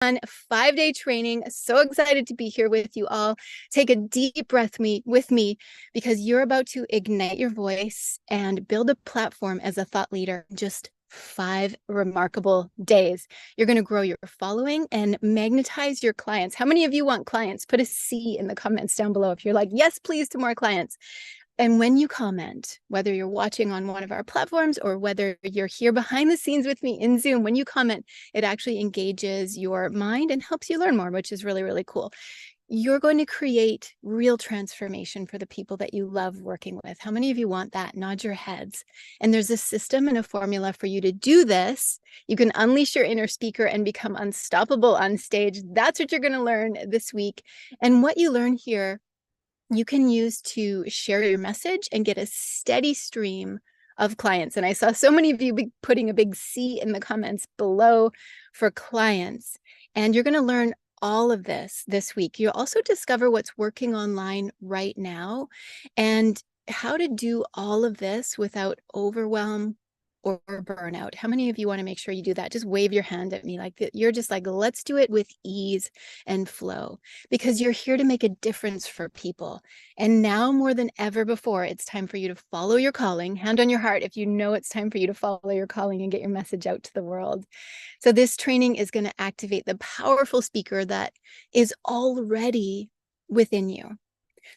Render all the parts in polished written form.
fun 5-day training. So excited to be here with you all. Take a deep breath with me because you're about to ignite your voice and build a platform as a thought leader in just 5 remarkable days. You're going to grow your following and magnetize your clients. How many of you want clients? Put a C in the comments down below if you're like, yes, please, to more clients. And when you comment, whether you're watching on one of our platforms or whether you're here behind the scenes with me in Zoom, when you comment, it actually engages your mind and helps you learn more, which is really, really cool. You're going to create real transformation for the people that you love working with. How many of you want that? Nod your heads. And there's a system and a formula for you to do this. You can unleash your inner speaker and become unstoppable on stage. That's what you're going to learn this week. And what you learn here, you can use to share your message and get a steady stream of clients. And I saw so many of you putting a big C in the comments below for clients. And you're going to learn all of this week. You'll also discover what's working online right now and how to do all of this without overwhelm or burnout. How many of you want to make sure you do that? Just wave your hand at me like that. You're just like, let's do it with ease and flow, because you're here to make a difference for people. And now more than ever before, it's time for you to follow your calling. Hand on your heart if you know it's time for you to follow your calling and get your message out to the world. So this training is going to activate the powerful speaker that is already within you.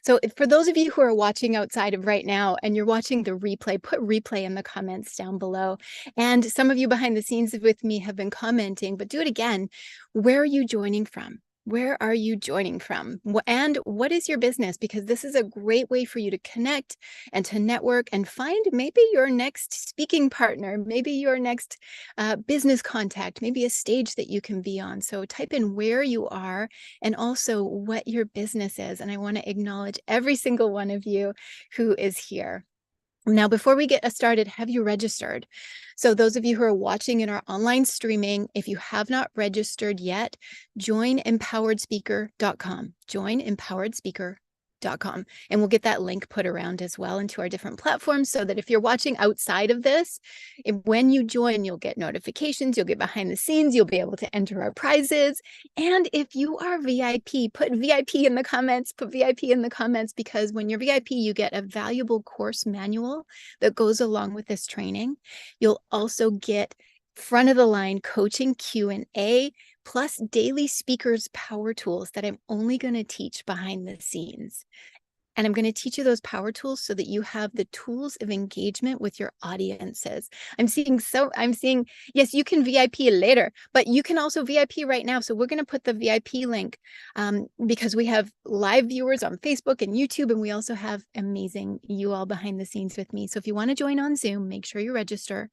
So for those of you who are watching outside of right now and you're watching the replay, put replay in the comments down below. And some of you behind the scenes with me have been commenting, but do it again. Where are you joining from? Where are you joining from? And what is your business? Because this is a great way for you to connect and to network and find maybe your next speaking partner, maybe your next business contact, maybe a stage that you can be on. So type in where you are and also what your business is. And I want to acknowledge every single one of you who is here. Now, before we get started, have you registered? So those of you who are watching in our online streaming, if you have not registered yet, join empoweredspeaker.com. Join empoweredspeaker.com. And we'll get that link put around as well into our different platforms so that if you're watching outside of this, when you join, you'll get notifications, you'll get behind the scenes, you'll be able to enter our prizes. And if you are VIP, put VIP in the comments, because when you're VIP, you get a valuable course manual that goes along with this training. You'll also get front of the line coaching Q&A plus daily speakers power tools that I'm only going to teach behind the scenes. And I'm going to teach you those power tools so that you have the tools of engagement with your audiences. I'm seeing, yes, you can VIP later, but you can also VIP right now. So we're going to put the VIP link because we have live viewers on Facebook and YouTube, and we also have amazing you all behind the scenes with me. So if you want to join on Zoom, make sure you register.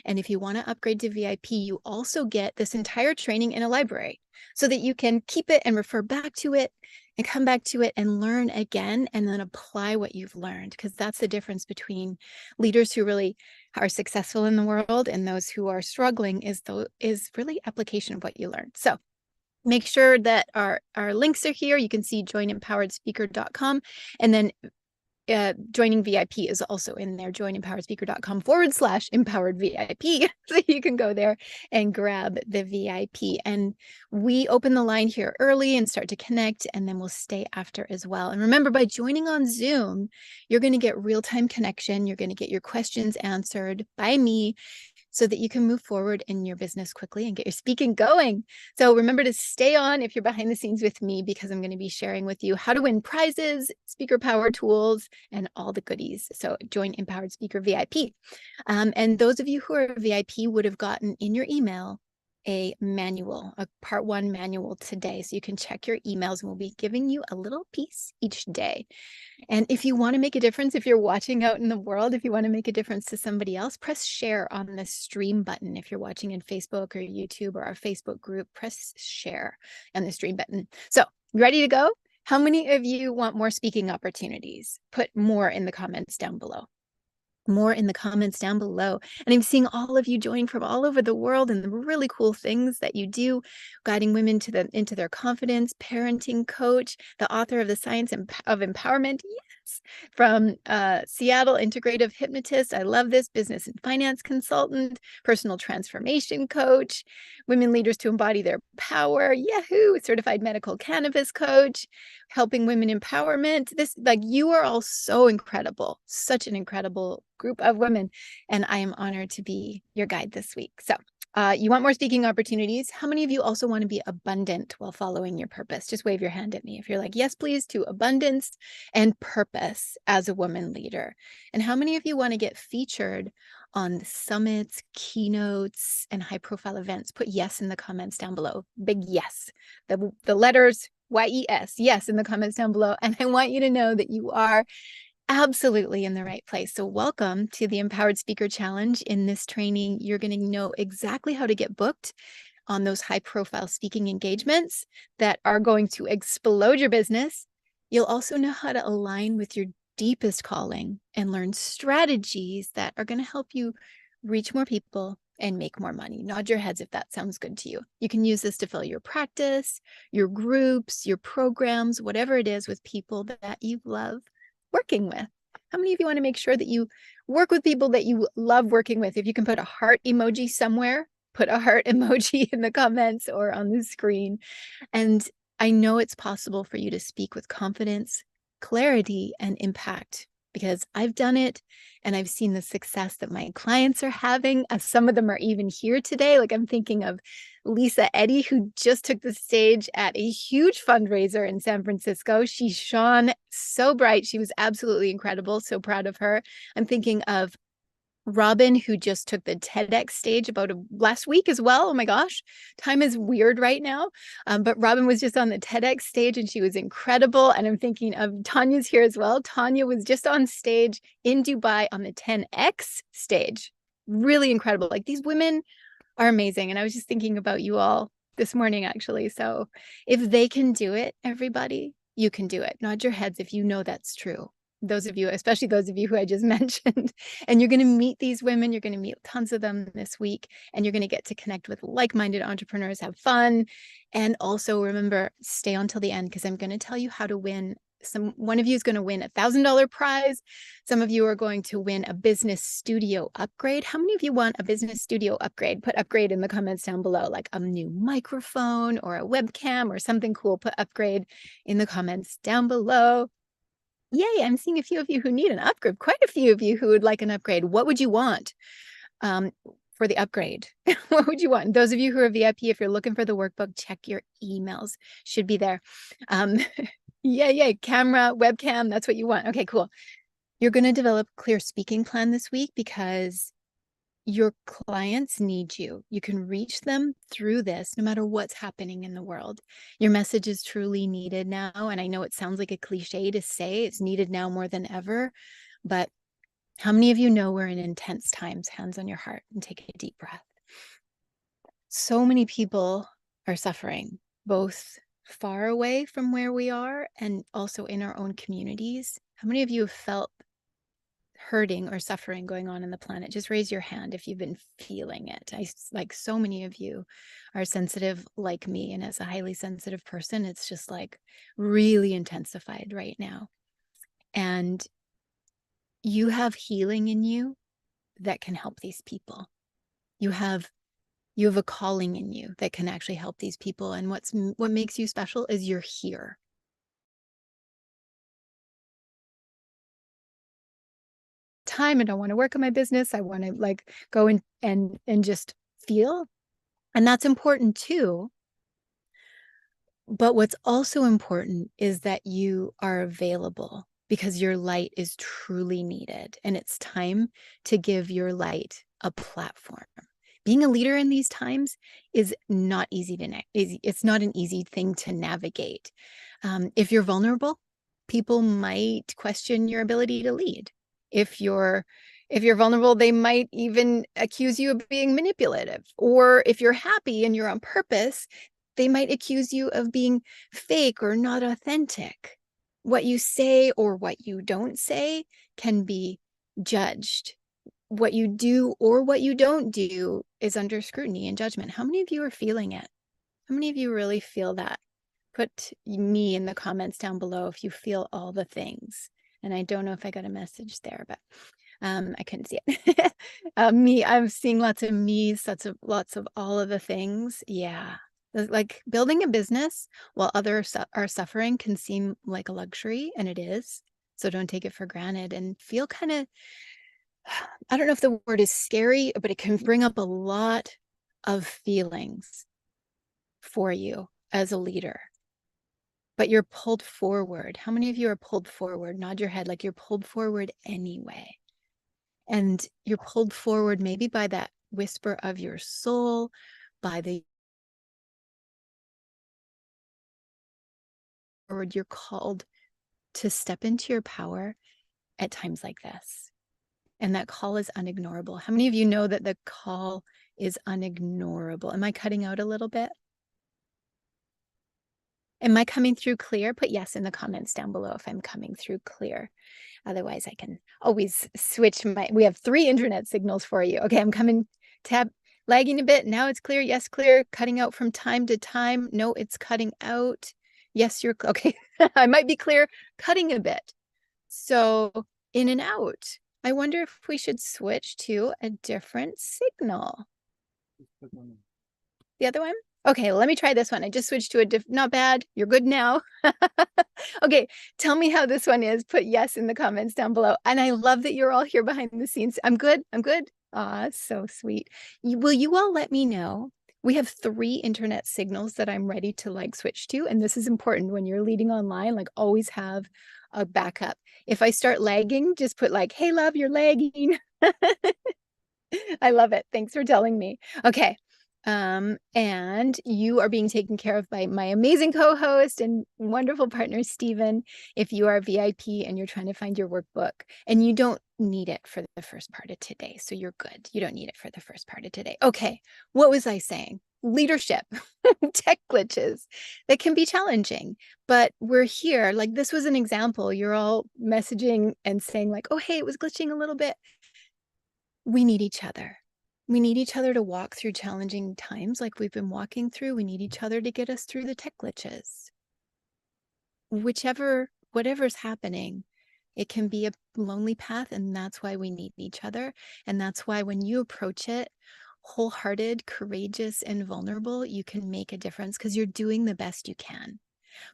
And if you want to upgrade to VIP, you also get this entire training in a library so that you can keep it and refer back to it and come back to it and learn again and then apply what you've learned, because that's the difference between leaders who really are successful in the world and those who are struggling is really application of what you learned. So make sure that our links are here. You can see joinempoweredspeaker.com, and then joining VIP is also in there, joinempoweredspeaker.com/empowered VIP. So you can go there and grab the VIP. And we open the line here early and start to connect, and then we'll stay after as well. And remember, by joining on Zoom, you're going to get real-time connection. You're going to get your questions answered by me, so that you can move forward in your business quickly and get your speaking going. So remember to stay on if you're behind the scenes with me, because I'm going to be sharing with you how to win prizes, speaker power tools, and all the goodies. So join Empowered Speaker VIP. And those of you who are VIP would have gotten in your email a manual, a part 1 manual today. So you can check your emails, and we'll be giving you a little piece each day. And if you want to make a difference, if you're watching out in the world, if you want to make a difference to somebody else, press share on the stream button. If you're watching in Facebook or YouTube or our Facebook group, press share on the stream button. So ready to go? How many of you want more speaking opportunities? Put more in the comments down below. More in the comments down below. And I'm seeing all of you join from all over the world and the really cool things that you do, guiding women into their confidence, parenting coach, the author of The Science of Empowerment. from Seattle integrative hypnotist. I love this. Business and finance consultant, personal transformation coach, women leaders to embody their power. Yahoo! Certified medical cannabis coach, helping women empowerment. This, like, you are all so incredible, such an incredible group of women. And I am honored to be your guide this week. So you want more speaking opportunities? How many of you also want to be abundant while following your purpose? Just wave your hand at me if you're like, yes, please, to abundance and purpose as a woman leader. And how many of you want to get featured on summits, keynotes, and high profile events? Put yes in the comments down below. Big yes. The letters YES, yes, in the comments down below. And I want you to know that you are absolutely in the right place. So welcome to the Empowered Speaker Challenge. In this training, you're going to know exactly how to get booked on those high profile speaking engagements that are going to explode your business. You'll also know how to align with your deepest calling and learn strategies that are going to help you reach more people and make more money. Nod your heads if that sounds good to you. You can use this to fill your practice, your groups, your programs, whatever it is, with people that you love working with. How many of you want to make sure that you work with people that you love working with? If you can put a heart emoji somewhere, put a heart emoji in the comments or on the screen. And I know it's possible for you to speak with confidence, clarity, and impact, because I've done it and I've seen the success that my clients are having. Some of them are even here today. Like, I'm thinking of Lisa Eddy, who just took the stage at a huge fundraiser in San Francisco. She shone so bright. She was absolutely incredible. So proud of her. I'm thinking of Robin, who just took the TEDx stage about last week as well. Oh my gosh, time is weird right now. But Robin was just on the TEDx stage and she was incredible. And I'm thinking of Tanya's here as well. Tanya was just on stage in Dubai on the 10X stage. Really incredible. Like, these women are amazing. And I was just thinking about you all this morning, actually. So if they can do it, everybody, you can do it. Nod your heads if you know that's true. Those of you, especially those of you who I just mentioned, and you're going to meet these women. You're going to meet tons of them this week, and you're going to get to connect with like-minded entrepreneurs, have fun. And also remember, stay on till the end, because I'm going to tell you how to win. One of you is going to win $1,000 prize. Some of you are going to win a business studio upgrade. How many of you want a business studio upgrade? Put upgrade in the comments down below, like a new microphone or a webcam or something cool. Put upgrade in the comments down below. Yay, I'm seeing a few of you who need an upgrade, quite a few of you who would like an upgrade. What would you want for the upgrade? What would you want? And those of you who are VIP, if you're looking for the workbook, check your emails. Should be there. Yay, camera, webcam, that's what you want. Okay, cool. You're going to develop a clear speaking plan this week because your clients need you. You can reach them through this no matter what's happening in the world. Your message is truly needed now. And I know it sounds like a cliche to say it's needed now more than ever, but how many of you know we're in intense times? Hands on your heart and take a deep breath. So many people are suffering, both far away from where we are and also in our own communities. How many of you have felt hurting or suffering going on in the planet? Just raise your hand if you've been feeling it. Like, so many of you are sensitive like me, and as a highly sensitive person, it's just like really intensified right now. And you have healing in you that can help these people. You have a calling in you that can actually help these people. And what makes you special is you're here. Time, and I want to work on my business. I want to like go and just feel. And that's important too. But what's also important is that you are available, because your light is truly needed. And it's time to give your light a platform. Being a leader in these times is not easy it's not an easy thing to navigate. If you're vulnerable, people might question your ability to lead. If you're vulnerable, they might even accuse you of being manipulative. Or if you're happy and you're on purpose, they might accuse you of being fake or not authentic. What you say or what you don't say can be judged. What you do or what you don't do is under scrutiny and judgment. How many of you are feeling it? How many of you really feel that? Put me in the comments down below if you feel all the things. And I don't know if I got a message there, but I couldn't see it. Me, I'm seeing lots of me's, lots of all of the things. Yeah. Like building a business while others are suffering can seem like a luxury, and it is. So don't take it for granted and feel kind of, I don't know if the word is scary, but it can bring up a lot of feelings for you as a leader. But you're pulled forward. How many of you are pulled forward? Nod your head like you're pulled forward anyway. And you're pulled forward maybe by that whisper of your soul, by the word you're called to step into your power at times like this. And that call is unignorable. How many of you know that the call is unignorable? Am I cutting out a little bit? Am I coming through clear? Put yes in the comments down below if I'm coming through clear. Otherwise, I can always switch we have 3 internet signals for you. Okay, I'm coming, lagging a bit. Now it's clear. Yes, clear. Cutting out from time to time. No, it's cutting out. Yes, you're okay. I might be clear, cutting a bit. So in and out. I wonder if we should switch to a different signal. The other one? Okay, let me try this one. I just switched to not bad. You're good now. Okay, tell me how this one is. Put yes in the comments down below. And I love that you're all here behind the scenes. I'm good. I'm good. Ah, so sweet. Will you all let me know? We have 3 internet signals that I'm ready to like switch to. And this is important when you're leading online, like always have a backup. If I start lagging, just put like, hey, love, you're lagging. I love it. Thanks for telling me. Okay. And you are being taken care of by my amazing co-host and wonderful partner, Stephen. If you are VIP and you're trying to find your workbook, and you don't need it for the first part of today, so you're good. You don't need it for the first part of today. Okay, what was I saying? Leadership, tech glitches that can be challenging, but we're here. Like this was an example. You're all messaging and saying like, oh, hey, it was glitching a little bit. We need each other. We need each other to walk through challenging times like we've been walking through. We need each other to get us through the tech glitches. Whatever's happening, it can be a lonely path, and that's why we need each other. And that's why when you approach it wholehearted, courageous, and vulnerable, you can make a difference because you're doing the best you can.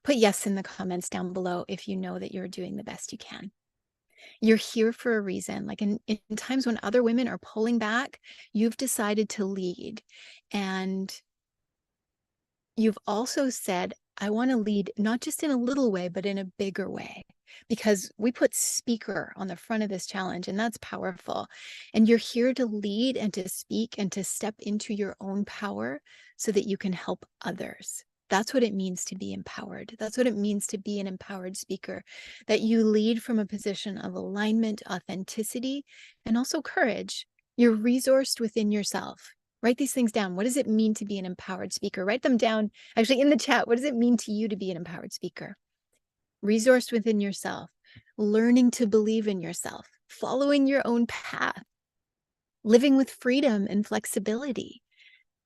Put yes in the comments down below if you know that you're doing the best you can. You're here for a reason. Like in times when other women are pulling back, you've decided to lead. And you've also said, I want to lead not just in a little way, but in a bigger way. Because we put speaker on the front of this challenge, and that's powerful. And you're here to lead and to speak and to step into your own power so that you can help others. That's what it means to be empowered. That's what it means to be an empowered speaker, that you lead from a position of alignment, authenticity, and also courage. You're resourced within yourself. Write these things down. What does it mean to be an empowered speaker? Write them down actually in the chat. What does it mean to you to be an empowered speaker? Resourced within yourself, learning to believe in yourself, following your own path, living with freedom and flexibility,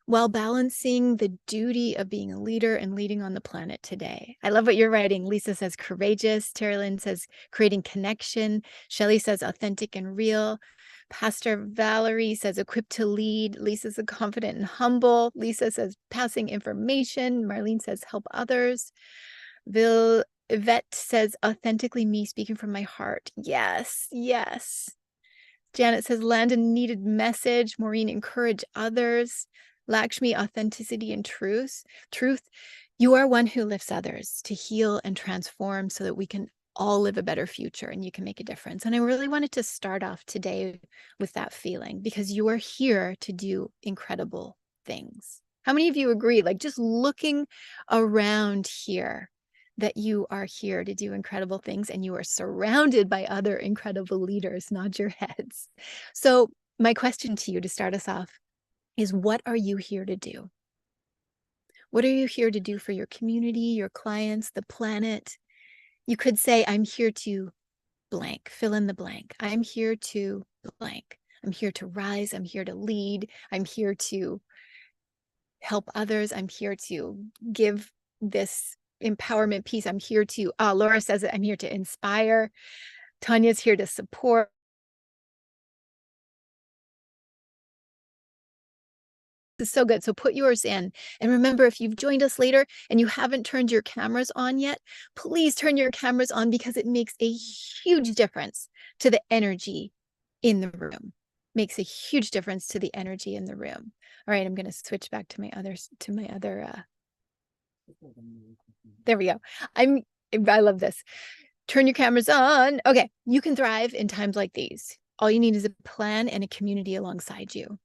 while balancing the duty of being a leader and leading on the planet today. I love what you're writing. Lisa says courageous. Terrylyn says creating connection. Shelley says authentic and real. Pastor Valerie says equipped to lead. Lisa says confident and humble. Lisa says passing information. Marlene says help others. Yvette says authentically me, speaking from my heart. Yes, yes. Janet says land a needed message. Maureen, encourage others. Lakshmi, authenticity and truth. You are one who lifts others to heal and transform so that we can all live a better future and you can make a difference. And I really wanted to start off today with that feeling because you are here to do incredible things. How many of you agree? Like just looking around here, that you are here to do incredible things and you are surrounded by other incredible leaders. Nod your heads. So my question to you to start us off is, what are you here to do? What are you here to do for your community, your clients, the planet? You could say, I'm here to blank, fill in the blank. I'm here to blank. I'm here to rise. I'm here to lead. I'm here to help others. I'm here to give this empowerment piece. I'm here to, Laura says that I'm here to inspire. Tanya's here to support. This is so good. So put yours in. And remember, if you've joined us later and you haven't turned your cameras on yet, please turn your cameras on because it makes a huge difference to the energy in the room. Makes a huge difference to the energy in the room. All right, I'm going to switch back to my other there we go. I love this. Turn your cameras on. Okay, you can thrive in times like these. All you need is a plan and a community alongside you.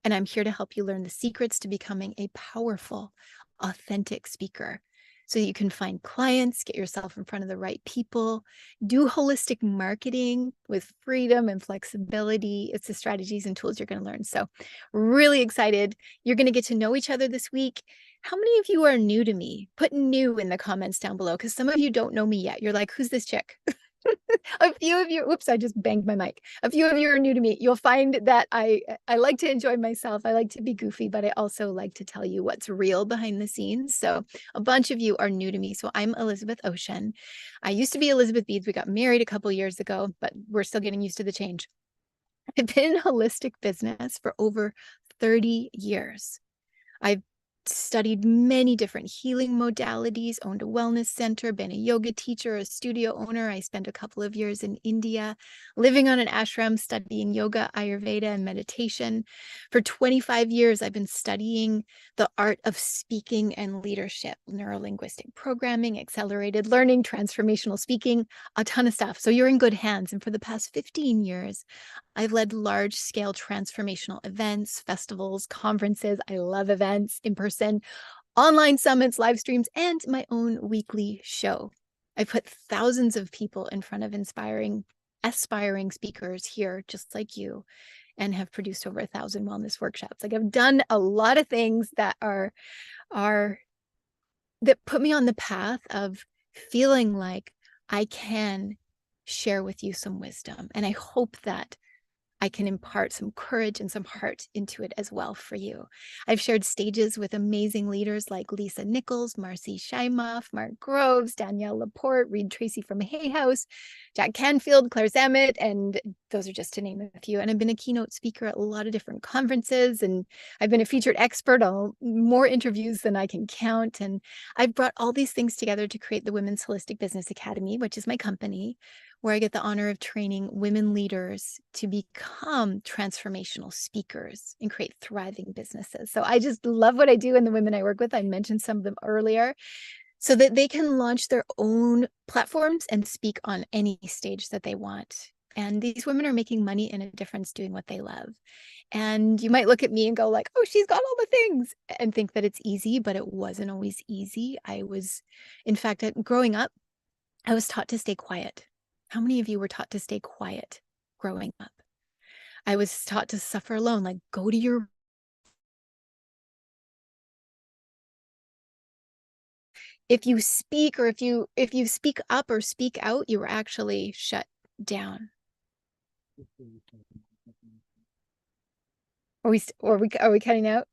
And I'm here to help you learn the secrets to becoming a powerful, authentic speaker so that you can find clients, get yourself in front of the right people, do holistic marketing with freedom and flexibility. It's the strategies and tools you're going to learn. So really excited. You're going to get to know each other this week. How many of you are new to me? Put new in the comments down below because some of you don't know me yet. You're like, who's this chick? A few of you, whoops, I just banged my mic. A few of you are new to me. You'll find that I like to enjoy myself. I like to be goofy, but I also like to tell you what's real behind the scenes. So a bunch of you are new to me. So I'm Elizabeth Ocean. I used to be Elizabeth Beads. We got married a couple years ago, but we're still getting used to the change. I've been in holistic business for over 30 years. I've studied many different healing modalities, owned a wellness center, been a yoga teacher, a studio owner. I spent a couple of years in India, living on an ashram, studying yoga, Ayurveda, and meditation. For 25 years, I've been studying the art of speaking and leadership, neurolinguistic programming, accelerated learning, transformational speaking, a ton of stuff. So you're in good hands. And for the past 15 years, I've led large-scale transformational events, festivals, conferences. I love events in person, online summits, live streams, and my own weekly show. I put thousands of people in front of aspiring speakers here, just like you, and have produced over 1,000 wellness workshops. Like I've done a lot of things that that put me on the path of feeling like I can share with you some wisdom. And I hope that I can impart some courage and some heart into it as well for you. I've shared stages with amazing leaders like Lisa Nichols, Marcy Scheimoff, Mark Groves, Danielle Laporte, Reed Tracy from Hay House, Jack Canfield, Claire Zammit, and those are just to name a few. And I've been a keynote speaker at a lot of different conferences, and I've been a featured expert on more interviews than I can count. And I've brought all these things together to create the Women's Holistic Business Academy, which is my company, where I get the honor of training women leaders to become transformational speakers and create thriving businesses. So I just love what I do and the women I work with. I mentioned some of them earlier, so that they can launch their own platforms and speak on any stage that they want. And these women are making money and a difference doing what they love. And you might look at me and go like, oh, she's got all the things, and think that it's easy, but it wasn't always easy. In fact, growing up, I was taught to stay quiet. How many of you were taught to stay quiet growing up? I was taught to suffer alone, like go to your... If you speak or if you speak up or speak out, you were actually shut down. Are we cutting out?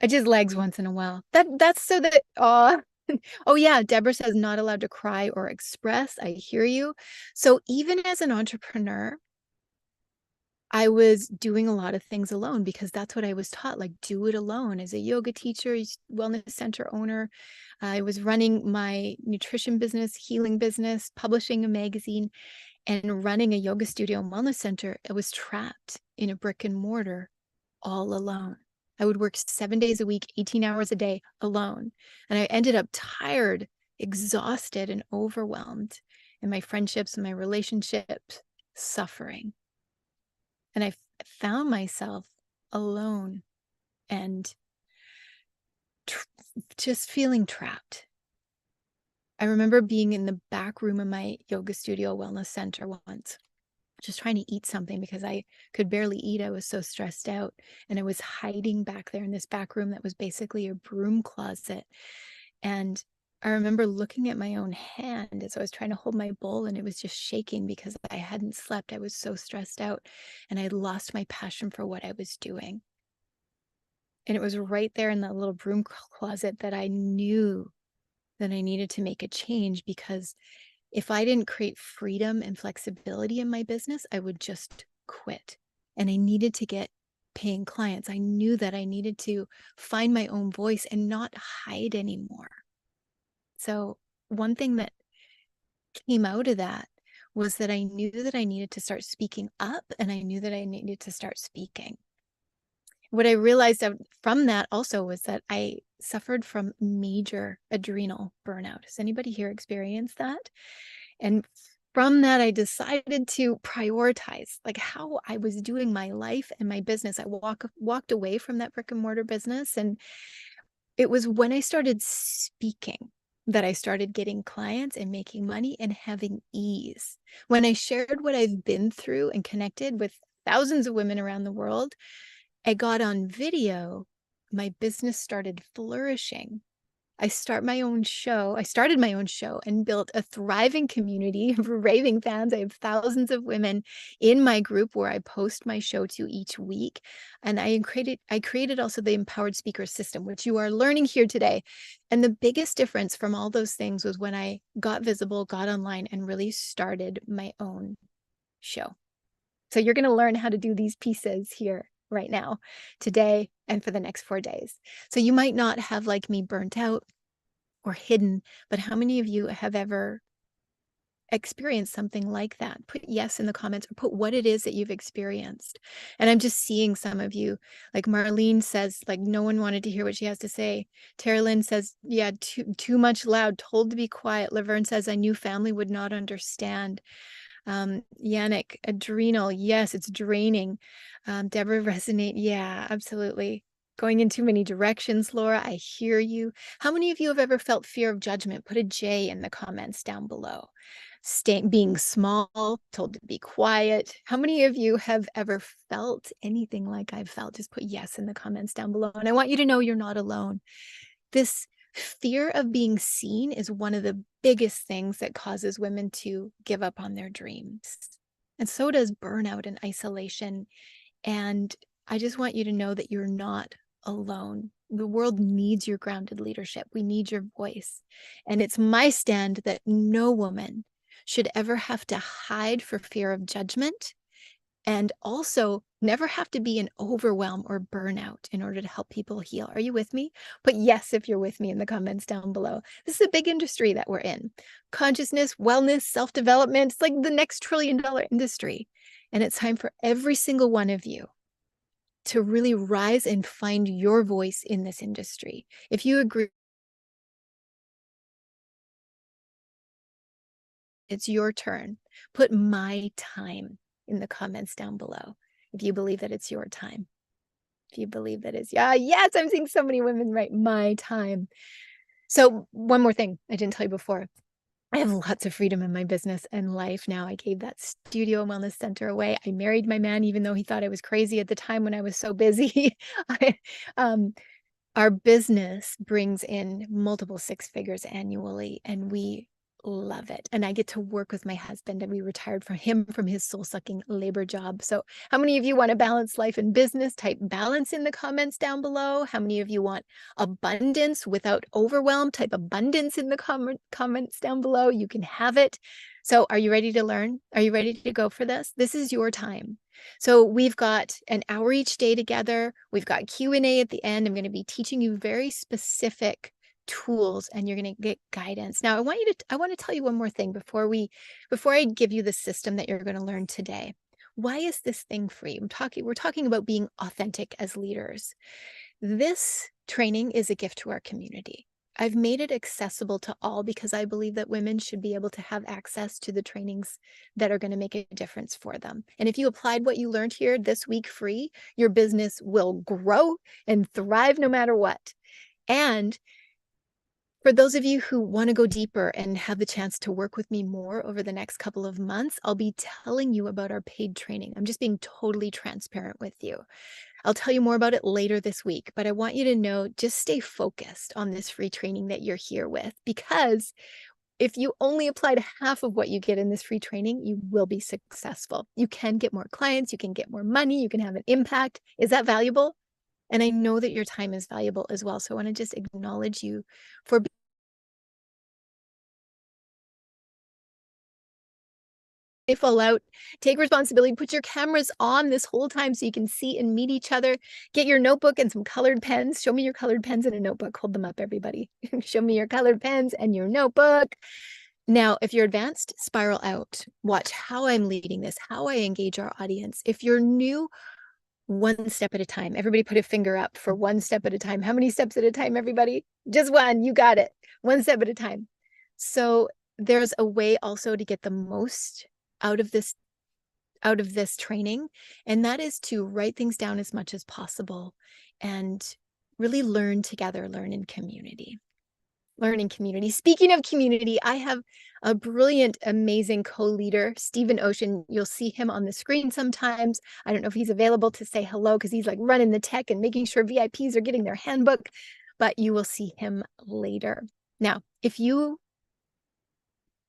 It just lags once in a while. That's so that oh yeah, Deborah says not allowed to cry or express. I hear you. So even as an entrepreneur, I was doing a lot of things alone because that's what I was taught, like do it alone. As a yoga teacher, wellness center owner, I was running my nutrition business, healing business, publishing a magazine, and running a yoga studio and wellness center. I was trapped in a brick and mortar all alone. I would work 7 days a week, 18 hours a day alone. And I ended up tired, exhausted, and overwhelmed. And my friendships and my relationships suffering. And I found myself alone and just feeling trapped. I remember being in the back room of my yoga studio wellness center once, just trying to eat something because I could barely eat. I was so stressed out. And I was hiding back there in this back room that was basically a broom closet. And I remember looking at my own hand as I was trying to hold my bowl, and it was just shaking because I hadn't slept. I was so stressed out and I had lost my passion for what I was doing. And it was right there in that little broom closet that I knew that I needed to make a change because if I didn't create freedom and flexibility in my business, I would just quit. And I needed to get paying clients. I knew that I needed to find my own voice and not hide anymore. So, one thing that came out of that was that I knew that I needed to start speaking up and I knew that I needed to start speaking. What I realized from that also was that I suffered from major adrenal burnout. Has anybody here experienced that? And from that, I decided to prioritize like how I was doing my life and my business. I walked away from that brick and mortar business. And it was when I started speaking that I started getting clients and making money and having ease. When I shared what I've been through and connected with thousands of women around the world, I got on video, my business started flourishing. I started my own show and built a thriving community of raving fans. I have thousands of women in my group where I post my show to each week. And I created also the empowered speaker system, which you are learning here today. And the biggest difference from all those things was when I got visible, got online, and really started my own show. So you're going to learn how to do these pieces here right now, today, and for the next 4 days. So you might not have, like me, burnt out or hidden, but how many of you have ever experienced something like that? Put yes in the comments or put what it is that you've experienced. And I'm just seeing some of you, like Marlene says, like no one wanted to hear what she has to say. Tara Lynn says, yeah, too much loud, told to be quiet. Laverne says, I knew family would not understand. Yannick, adrenal, yes, it's draining. Deborah, resonate, yeah, absolutely. Going in too many directions, Laura, I hear you. How many of you have ever felt fear of judgment? Put a J in the comments down below. Being small, told to be quiet. How many of you have ever felt anything like I've felt? Just put yes in the comments down below. And I want you to know you're not alone. This fear of being seen is one of the biggest things that causes women to give up on their dreams. And so does burnout and isolation. And I just want you to know that you're not alone. The world needs your grounded leadership. We need your voice. And it's my stand that no woman should ever have to hide for fear of judgment and also never have to be in overwhelm or burnout in order to help people heal. Are you with me? Put yes if you're with me in the comments down below. This is a big industry that we're in. Consciousness, wellness, self-development. It's like the next trillion-dollar industry. And it's time for every single one of you to really rise and find your voice in this industry. If you agree, it's your turn. Put my time in the comments down below if you believe that it's your time. If you believe that is, yeah, yes, I'm seeing so many women write my time. So one more thing I didn't tell you before. I have lots of freedom in my business and life now. I gave that studio and wellness center away. I married my man, even though he thought I was crazy at the time when I was so busy. I, um, our business brings in multiple six figures annually, and we love it. And I get to work with my husband, and we retired from him from his soul-sucking labor job. So how many of you want to balance life and business? Type balance in the comments down below. How many of you want abundance without overwhelm? Type abundance in the comments down below. You can have it. So are you ready to learn? Are you ready to go for this? This is your time. So we've got an hour each day together. We've got Q&A at the end. I'm going to be teaching you very specific tools, and you're going to get guidance. Now, I want to tell you one more thing before I give you the system that you're going to learn today. Why is this thing free? We're talking about being authentic as leaders. This training is a gift to our community. I've made it accessible to all because I believe that women should be able to have access to the trainings that are going to make a difference for them. And if you applied what you learned here this week free, your business will grow and thrive no matter what. And for those of you who want to go deeper and have the chance to work with me more over the next couple of months, I'll be telling you about our paid training. I'm just being totally transparent with you. I'll tell you more about it later this week, but I want you to know, just stay focused on this free training that you're here with, because if you only applied half of what you get in this free training, you will be successful. You can get more clients, you can get more money, you can have an impact. Is that valuable? And I know that your time is valuable as well. So I want to just acknowledge you for fall out. Take responsibility. Put your cameras on this whole time so you can see and meet each other. Get your notebook and some colored pens. Show me your colored pens and a notebook. Hold them up, everybody. Show me your colored pens and your notebook. Now, if you're advanced, spiral out. Watch how I'm leading this, how I engage our audience. If you're new, one step at a time. Everybody put a finger up for one step at a time. How many steps at a time, everybody? Just one. You got it. One step at a time. So there's a way also to get the most out of this training, and that is to write things down as much as possible and really learn together, learn in community. Speaking of community, I have a brilliant, amazing co-leader, Stephen Ocean. You'll see him on the screen sometimes. I don't know if he's available to say hello because he's like running the tech and making sure VIPs are getting their handbook, but you will see him later. Now,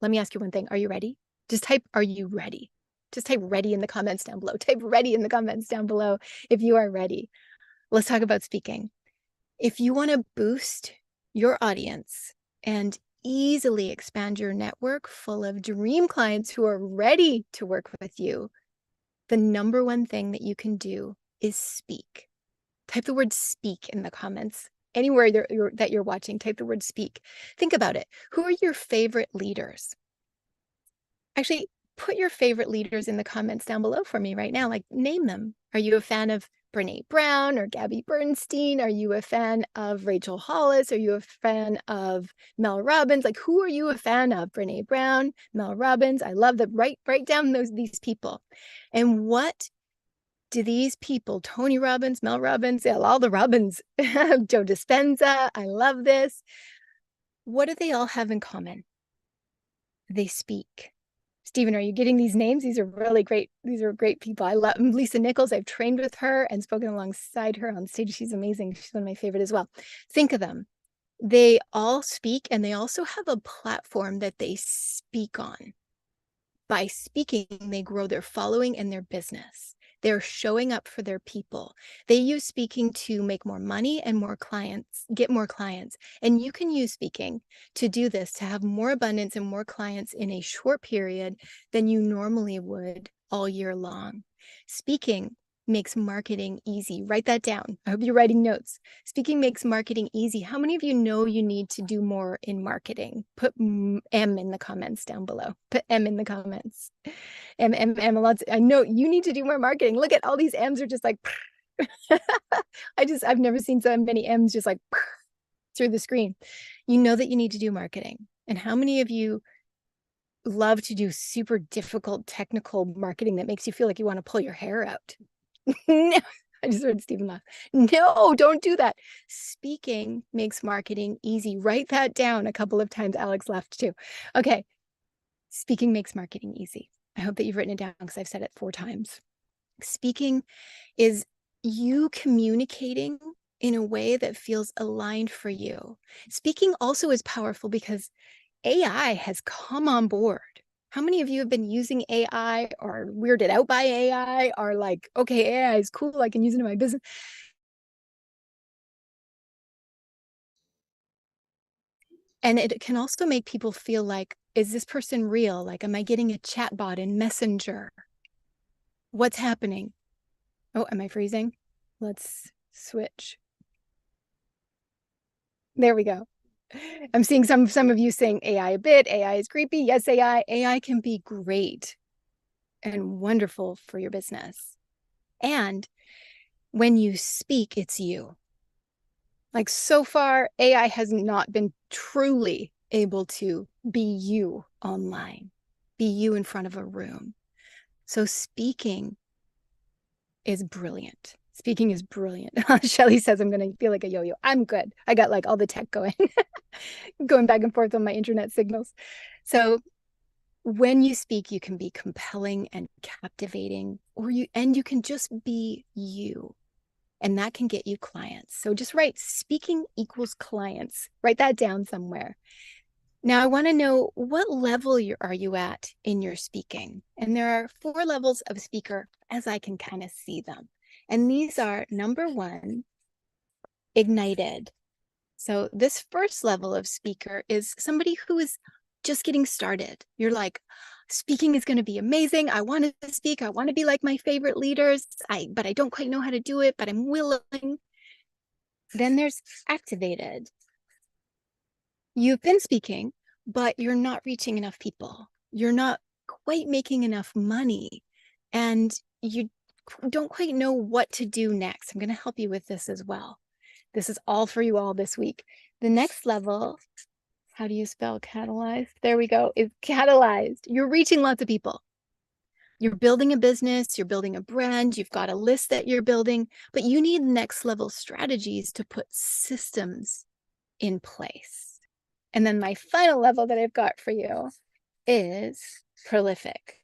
let me ask you one thing. Are you ready? Just type, are you ready? Just type ready in the comments down below. Type ready in the comments down below if you are ready. Let's talk about speaking. If you want to boost your audience and easily expand your network full of dream clients who are ready to work with you, the number one thing that you can do is speak. Type the word speak in the comments. Anywhere that you're watching, type the word speak. Think about it. Who are your favorite leaders? Actually, put your favorite leaders in the comments down below for me right now. Like, name them. Are you a fan of Brene Brown or Gabby Bernstein? Are you a fan of Rachel Hollis? Are you a fan of Mel Robbins? Like, who are you a fan of? Brene Brown, Mel Robbins. I love that. Write down these people. And what do these people, Tony Robbins, Mel Robbins, all the Robbins, Joe Dispenza, I love this. What do they all have in common? They speak. Stephen, are you getting these names? These are really great. These are great people. I love Lisa Nichols. I've trained with her and spoken alongside her on stage. She's amazing. She's one of my favorite as well. Think of them. They all speak, and they also have a platform that they speak on. By speaking, they grow their following and their business. They're showing up for their people. They use speaking to make more money and more clients, get more clients. And you can use speaking to do this, to have more abundance and more clients in a short period than you normally would all year long. Speaking makes marketing easy. Write that down. I hope you're writing notes. Speaking makes marketing easy. How many of you know you need to do more in marketing? Put M in the comments down below. Put M in the comments. M, lots. I know you need to do more marketing. Look at all these M's are just like, I've never seen so many M's just like through the screen. You know that you need to do marketing. And how many of you love to do super difficult technical marketing that makes you feel like you want to pull your hair out? No, I just heard Stephen laugh. No, don't do that. Speaking makes marketing easy. Write that down a couple of times. Alex laughed too. Okay. Speaking makes marketing easy. I hope that you've written it down because I've said it 4 times. Speaking is you communicating in a way that feels aligned for you. Speaking also is powerful because AI has come on board. How many of you have been using AI or weirded out by AI or like, okay, AI is cool, I can use it in my business? And it can also make people feel like, is this person real? Like, am I getting a chatbot in Messenger? What's happening? Oh, am I freezing? Let's switch. There we go. I'm seeing some of you saying AI a bit. AI is creepy. Yes, AI can be great and wonderful for your business. And when you speak, it's you. Like, so far, AI has not been truly able to be you online, be you in front of a room. So speaking is brilliant. Speaking is brilliant. Shelly says I'm going to feel like a yo-yo. I'm good. I got like all the tech going, going back and forth on my internet signals. So when you speak, you can be compelling and captivating, and you can just be you. And that can get you clients. So just write speaking equals clients. Write that down somewhere. Now, I want to know, what level are you at in your speaking? And there are 4 levels of speaker as I can kind of see them. And these are, number 1, ignited. So this first level of speaker is somebody who is just getting started. You're like, speaking is going to be amazing. I want to speak. I want to be like my favorite leaders. But I don't quite know how to do it, but I'm willing. Then there's activated. You've been speaking, but you're not reaching enough people. You're not quite making enough money, and you don't quite know what to do next. I'm going to help you with this as well. This is all for you all this week. The next level, how do you spell catalyzed? There we go, is catalyzed. You're reaching lots of people. You're building a business, you're building a brand, you've got a list that you're building, but you need next level strategies to put systems in place. And then my final level that I've got for you is prolific.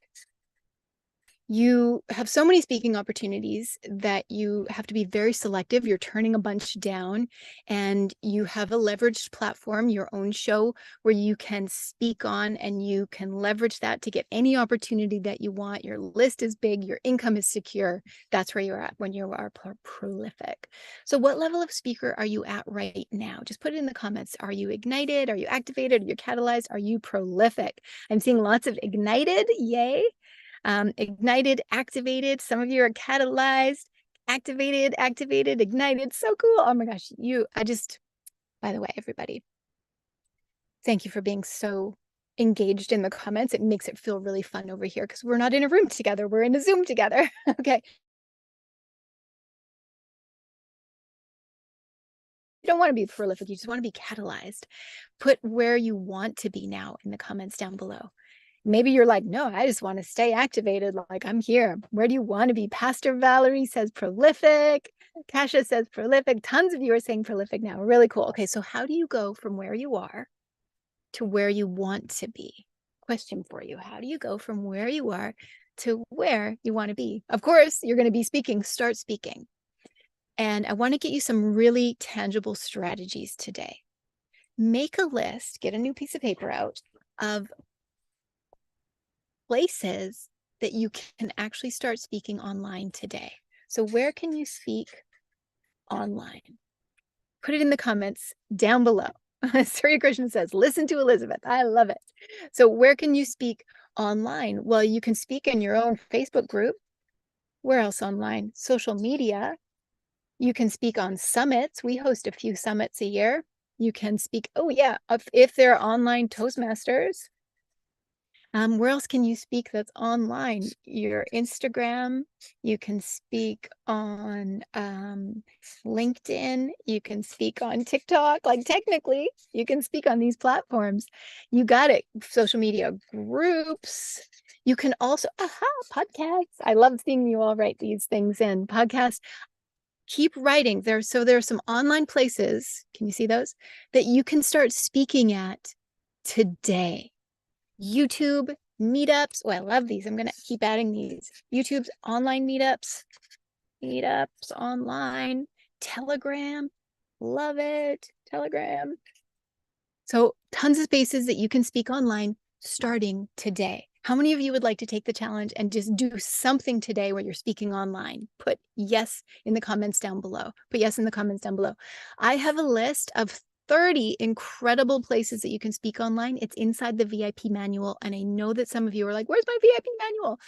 You have so many speaking opportunities that you have to be very selective. You're turning a bunch down, and you have a leveraged platform, your own show, where you can speak on, and you can leverage that to get any opportunity that you want. Your list is big, your income is secure. That's where you're at when you are prolific. So what level of speaker are you at right now? Just put it in the comments. Are you ignited? Are you activated? Are you catalyzed? Are you prolific? I'm seeing lots of ignited. Yay. Ignited, activated. Some of you are catalyzed, activated, ignited. So cool. Oh my gosh. By the way, everybody, thank you for being so engaged in the comments. It makes it feel really fun over here because we're not in a room together. We're in a Zoom together. Okay. You don't want to be prolific. You just want to be catalyzed. Put where you want to be now in the comments down below. Maybe you're like, no, I just want to stay activated. Like, I'm here. Where do you want to be? Pastor Valerie says prolific. Kasha says prolific. Tons of you are saying prolific now. Really cool. Okay, so how do you go from where you are to where you want to be? Question for you. How do you go from where you are to where you want to be? Of course, you're going to be speaking. Start speaking. And I want to get you some really tangible strategies today. Make a list, get a new piece of paper out of places that you can actually start speaking online today. So where can you speak online? Put it in the comments down below. Surya Krishna says, listen to Elizabeth. I love it. So where can you speak online? Well, you can speak in your own Facebook group. Where else online? Social media. You can speak on summits. We host a few summits a year. You can speak, oh yeah, if they're online Toastmasters. Where else can you speak that's online? Your Instagram. You can speak on LinkedIn. You can speak on TikTok. Like technically, you can speak on these platforms. You got it. Social media groups. You can also, podcasts. I love seeing you all write these things in. Podcasts. Keep writing. There are some online places. Can you see those? That you can start speaking at today. YouTube meetups. Oh, I love these. I'm going to keep adding these. YouTube's online meetups online, Telegram. Love it. Telegram. So tons of spaces that you can speak online starting today. How many of you would like to take the challenge and just do something today where you're speaking online? Put yes in the comments down below. Put yes in the comments down below. I have a list of 30 incredible places that you can speak online. It's inside the VIP manual. And I know that some of you are like, where's my VIP manual?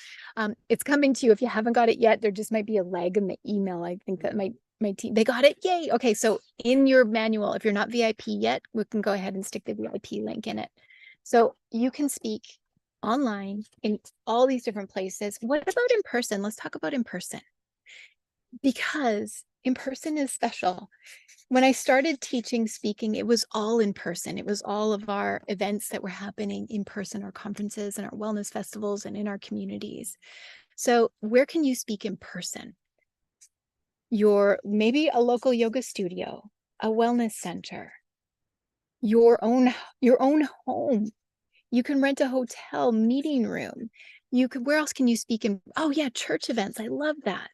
It's coming to you. If you haven't got it yet, there just might be a lag in the email. I think that my team, they got it. Yay. Okay. So in your manual, if you're not VIP yet, we can go ahead and stick the VIP link in it. So you can speak online in all these different places. What about in person? Let's talk about in person. Because in person is special. When I started teaching speaking, it was all in person. It was all of our events that were happening in person, our conferences and our wellness festivals and in our communities. So where can you speak in person? Maybe a local yoga studio, a wellness center, your own home. You can rent a hotel meeting room. Where else can you speak in? Oh yeah, church events. I love that.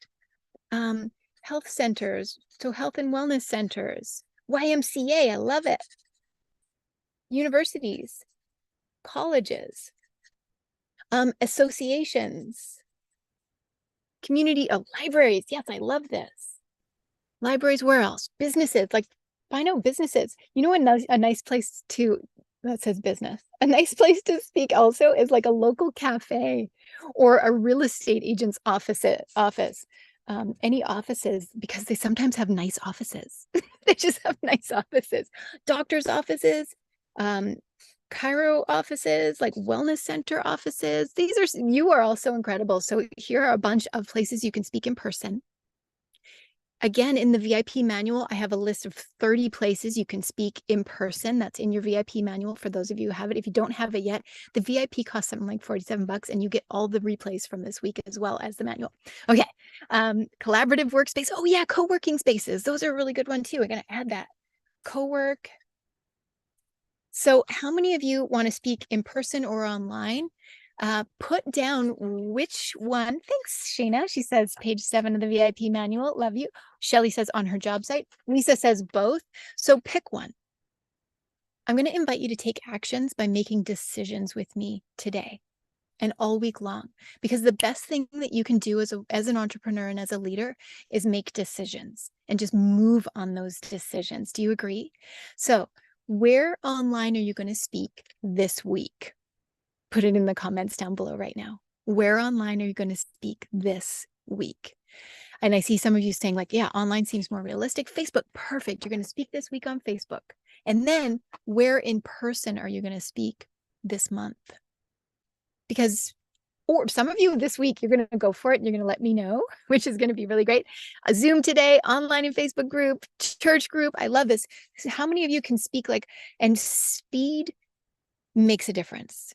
Health centers. So health and wellness centers, YMCA. I love it. Universities, colleges, associations, community libraries. Yes, I love this. Libraries. Where else? Businesses. Like, I know businesses. You know, a nice place to That says business. A nice place to speak also is like a local cafe or a real estate agent's office. Any offices, because they sometimes have nice offices. They just have nice offices. Doctors' offices, um, Chiro offices, like wellness center offices. You are all so incredible. So here are a bunch of places you can speak in person. Again, in the VIP manual, I have a list of 30 places you can speak in person. That's in your VIP manual for those of you who have it. If you don't have it yet, the VIP costs something like $47 and you get all the replays from this week as well as the manual. Okay. Collaborative workspace. Oh yeah, co-working spaces. Those are a really good one too. I'm going to add that. Co-work. So how many of you want to speak in person or online? Put down which one. Thanks, Shayna. She says page 7 of the VIP manual. Love you. Shelly says on her job site. Lisa says both. So pick one. I'm going to invite you to take actions by making decisions with me today and all week long, because the best thing that you can do as an entrepreneur and as a leader is make decisions and just move on those decisions. Do you agree? So where online are you going to speak this week? Put it in the comments down below right now. Where online are you going to speak this week? And I see some of you saying like, yeah, online seems more realistic. Facebook, perfect. You're going to speak this week on Facebook. And then where in person are you going to speak this month? Because, or some of you this week, you're going to go for it and you're going to let me know, which is going to be really great. A Zoom today, online and Facebook group, church group. I love this. How many of you can speak and speed makes a difference.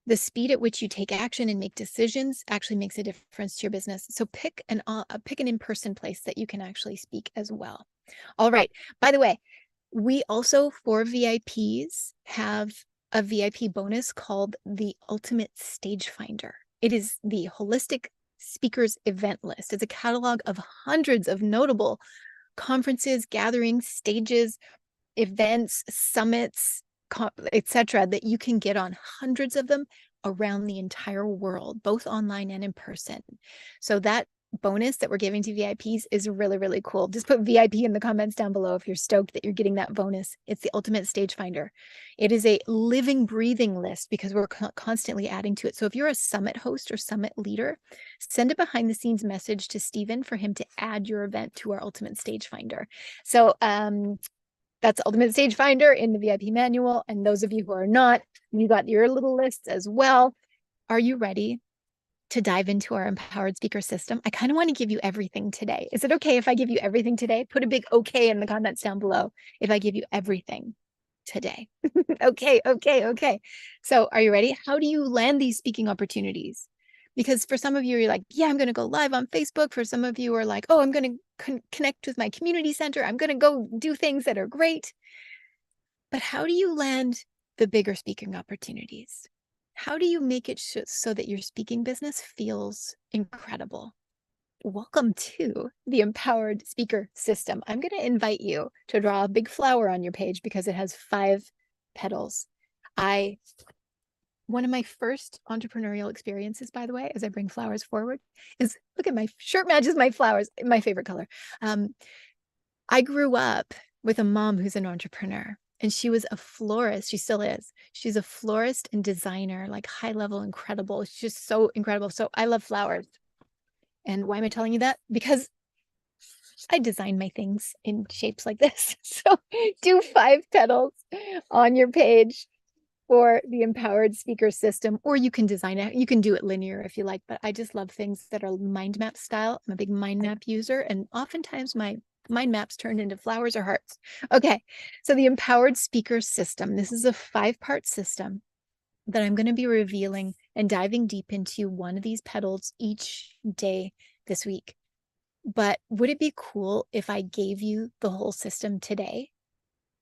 The speed at which you take action and make decisions actually makes a difference to your business. So pick an in-person place that you can actually speak as well. All right. By the way, we also for VIPs have a VIP bonus called the Ultimate Stage Finder. It is the holistic speakers event list. It's a catalog of hundreds of notable conferences, gatherings, stages, events, summits, etc., that you can get on, hundreds of them around the entire world, both online and in person. So that bonus that we're giving to VIPs is really, really cool. Just put VIP in the comments down below if you're stoked that you're getting that bonus. It's the Ultimate Stage Finder. It is a living, breathing list because we're constantly adding to it. So if you're a summit host or summit leader, send a behind the scenes message to Stephen for him to add your event to our Ultimate Stage Finder. So that's Ultimate Stage Finder in the VIP manual. And those of you who are not, you got your little lists as well. Are you ready to dive into our empowered speaker system? I kind of want to give you everything today. Is it okay if I give you everything today? Put a big okay in the comments down below if I give you everything today. Okay. So are you ready? How do you land these speaking opportunities? Because for some of you, you're like, yeah, I'm going to go live on Facebook. For some of you are like, oh, I'm going to connect with my community center. I'm going to go do things that are great. But how do you land the bigger speaking opportunities? How do you make it so that your speaking business feels incredible? Welcome to the Empowered Speaker System. I'm going to invite you to draw a big flower on your page because it has 5 petals. One of my first entrepreneurial experiences, by the way, as I bring flowers forward, is look at my shirt matches my flowers, my favorite color. I grew up with a mom who's an entrepreneur, and she was a florist. She still is. She's a florist and designer, like high level, incredible. She's just so incredible. So I love flowers. And why am I telling you that? Because I design my things in shapes like this. So do 5 petals on your page for the Empowered Speaker System, or you can design it. You can do it linear if you like, but I just love things that are mind map style. I'm a big mind map user, and oftentimes my mind maps turn into flowers or hearts. Okay, so the Empowered Speaker System. This is a 5-part system that I'm going to be revealing and diving deep into one of these petals each day this week. But would it be cool if I gave you the whole system today?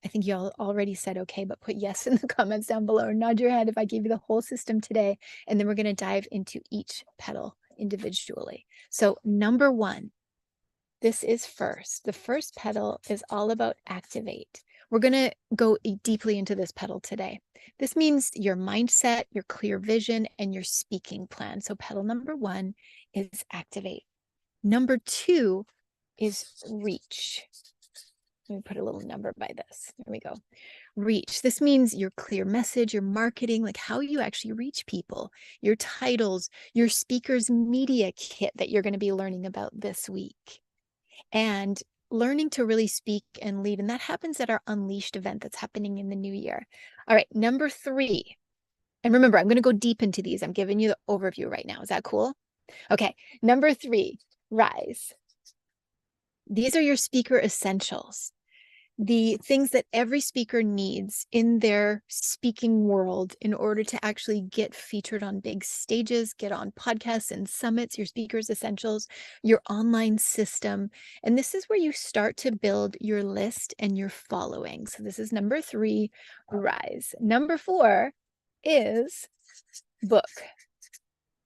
I think you all already said okay, but put yes in the comments down below. Nod your head if I gave you the whole system today. And then we're going to dive into each petal individually. So number 1, this is first. The first petal is all about activate. We're going to go deeply into this petal today. This means your mindset, your clear vision, and your speaking plan. So petal number 1 is activate. Number 2 is reach. Let me put a little number by this. There we go. Reach. This means your clear message, your marketing, like how you actually reach people, your titles, your speaker's media kit that you're going to be learning about this week, and learning to really speak and lead. And that happens at our Unleashed event that's happening in the new year. All right, number 3. And remember, I'm going to go deep into these. I'm giving you the overview right now. Is that cool? Okay, number 3, rise. These are your speaker essentials, the things that every speaker needs in their speaking world in order to actually get featured on big stages, get on podcasts and summits, your speakers essentials, your online system. And this is where you start to build your list and your following. So this is number 3, rise. Number 4 is book.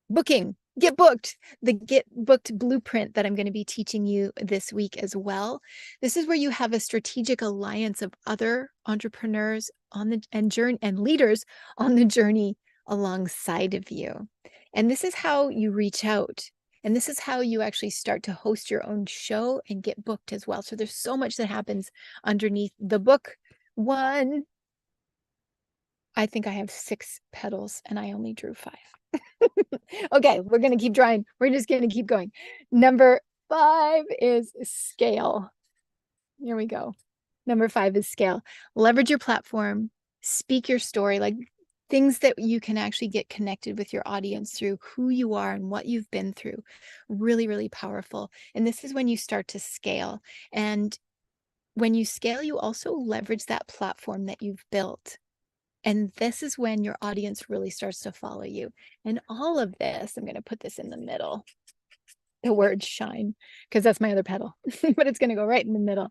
Booking. Get booked. The Get Booked blueprint that I'm going to be teaching you this week as well. This is where you have a strategic alliance of other entrepreneurs on the journey and leaders on the journey alongside of you. And this is how you reach out. And this is how you actually start to host your own show and get booked as well. So there's so much that happens underneath the book one. I think I have 6 petals and I only drew 5. Okay, we're going to keep trying. We're just going to keep going. Number 5 is scale. Here we go. Number 5 is scale. Leverage your platform, speak your story, like things that you can actually get connected with your audience through who you are and what you've been through. Really, really powerful. And this is when you start to scale. And when you scale, you also leverage that platform that you've built. And this is when your audience really starts to follow you. And all of this, I'm going to put this in the middle, the word shine, because that's my other petal, but it's going to go right in the middle.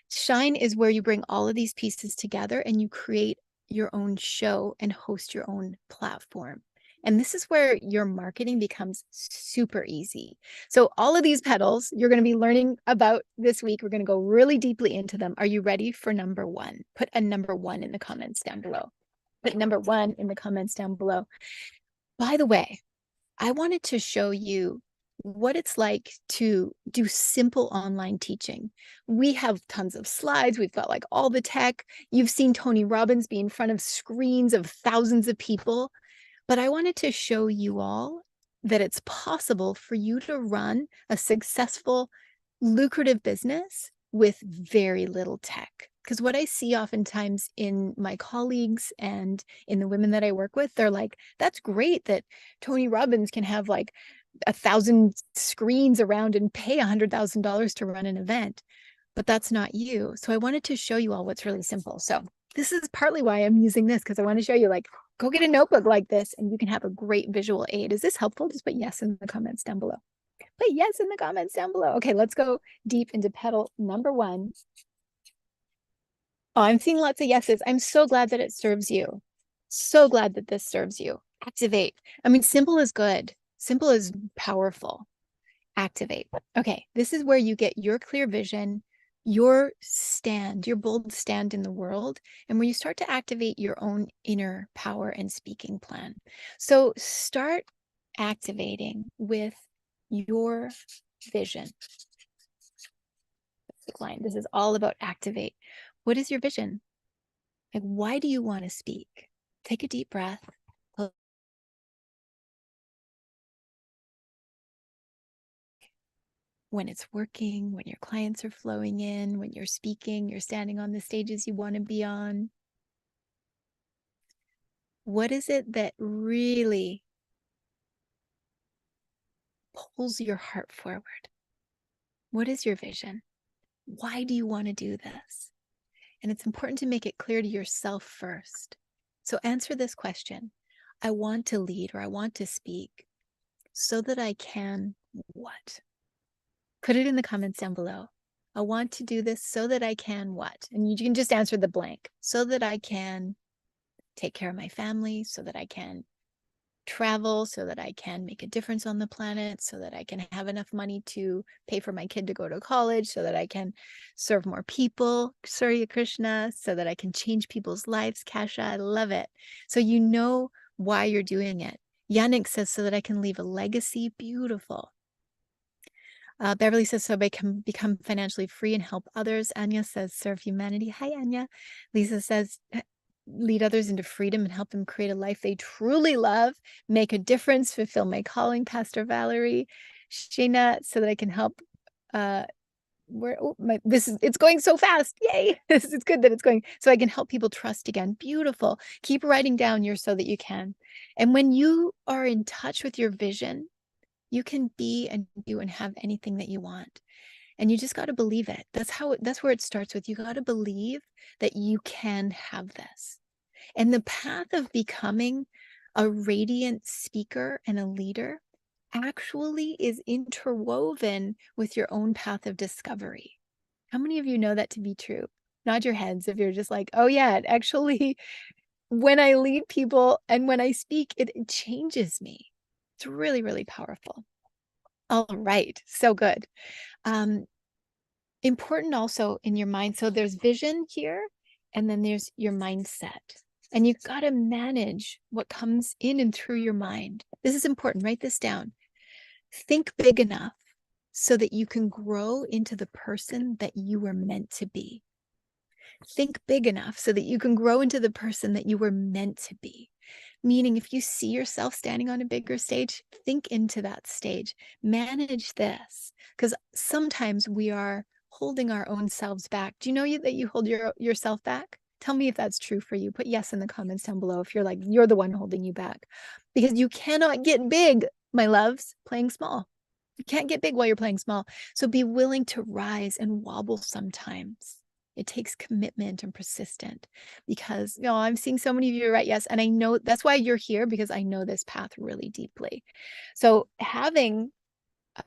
Shine is where you bring all of these pieces together and you create your own show and host your own platform. And this is where your marketing becomes super easy. So all of these petals you're going to be learning about this week. We're going to go really deeply into them. Are you ready for number 1? Put a number 1 in the comments down below. Put number 1 in the comments down below. By the way, I wanted to show you what it's like to do simple online teaching. We have tons of slides. We've got like all the tech. You've seen Tony Robbins be in front of screens of thousands of people. But I wanted to show you all that it's possible for you to run a successful, lucrative business with very little tech. Because what I see oftentimes in my colleagues and in the women that I work with, they're like, that's great that Tony Robbins can have like 1,000 screens around and pay $100,000 to run an event. But that's not you. So I wanted to show you all what's really simple. So this is partly why I'm using this, because I want to show you, like, go get a notebook like this and you can have a great visual aid. Is this helpful? Just put yes in the comments down below. Put yes in the comments down below. Okay, let's go deep into petal number 1. Oh, I'm seeing lots of yeses. I'm so glad that it serves you. So glad that this serves you. Activate. I mean, simple is good. Simple is powerful. Activate. Okay, this is where you get your clear vision, your stand, your bold stand in the world, and where you start to activate your own inner power and speaking plan. So start activating with your vision. Line. This is all about activate. What is your vision? Like, why do you want to speak? Take a deep breath. When it's working, when your clients are flowing in, when you're speaking, you're standing on the stages you want to be on. What is it that really pulls your heart forward? What is your vision? Why do you want to do this? And it's important to make it clear to yourself first. So answer this question. I want to lead, or I want to speak so that I can what? Put it in the comments down below. I want to do this so that I can what? And you can just answer the blank. So that I can take care of my family, so that I can travel, so that I can make a difference on the planet, so that I can have enough money to pay for my kid to go to college, so that I can serve more people, Surya Krishna, so that I can change people's lives. Kasha, I love it. So you know why you're doing it. Yannick says, so that I can leave a legacy. Beautiful. Beverly says, so they can become financially free and help others. Anya says, serve humanity. Hi, Anya. Lisa says, lead others into freedom and help them create a life they truly love, make a difference, fulfill my calling. Pastor Valerie. Shayna, so that I can help. It's going so fast. Yay. It's good that it's going. So I can help people trust again. Beautiful. Keep writing down your so that you can. And when you are in touch with your vision, you can be and do and have anything that you want. And you just got to believe it. That's where it starts with. You got to believe that you can have this. And the path of becoming a radiant speaker and a leader actually is interwoven with your own path of discovery. How many of you know that to be true? Nod your heads if you're just like, oh yeah, actually, when I lead people and when I speak, it changes me. It's really, really powerful. All right, so good. Important also in your mind. So there's vision here, and then there's your mindset. And you've got to manage what comes in and through your mind. This is important. Write this down. Think big enough so that you can grow into the person that you were meant to be. Think big enough so that you can grow into the person that you were meant to be. Meaning, if you see yourself standing on a bigger stage, think into that stage. Manage this, because sometimes we are holding our own selves back. Do you know that you hold yourself back? Tell me if that's true for you. Put yes in the comments down below if you're like, you're the one holding you back. Because you cannot get big, my loves, playing small. You can't get big while you're playing small. So be willing to rise and wobble sometimes. It takes commitment and persistent, because I'm seeing so many of you write yes. And I know that's why you're here, because I know this path really deeply. So having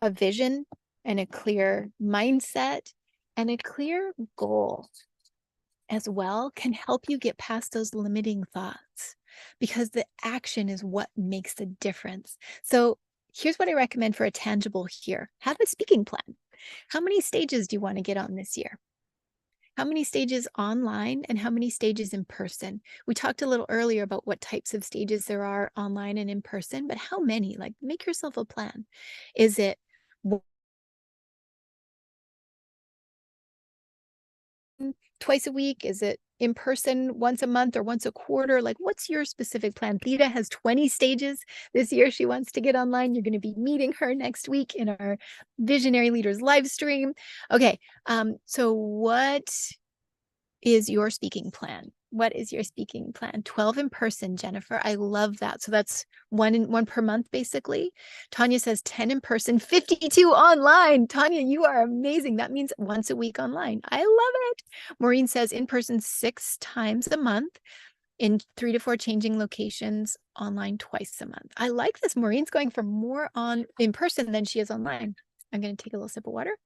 a vision and a clear mindset and a clear goal as well can help you get past those limiting thoughts, because the action is what makes the difference. So here's what I recommend for a tangible here. Have a speaking plan. How many stages do you want to get on this year? How many stages online and how many stages in person? We talked a little earlier about what types of stages there are online and in person, but how many? Like, make yourself a plan. Is it twice a week? Is it in person once a month or once a quarter? Like, what's your specific plan? Theta has 20 stages this year. She wants to get online. You're going to be meeting her next week in our Visionary Leaders live stream. Okay. So what is your speaking plan? What is your speaking plan? 12 in person, Jennifer. I love that. So that's one per month, basically. Tanya says 10 in person, 52 online. Tanya, you are amazing. That means once a week online. I love it. Maureen says in person 6 times a month, in 3 to 4 changing locations, online twice a month. I like this. Maureen's going for more in person than she is online. I'm going to take a little sip of water.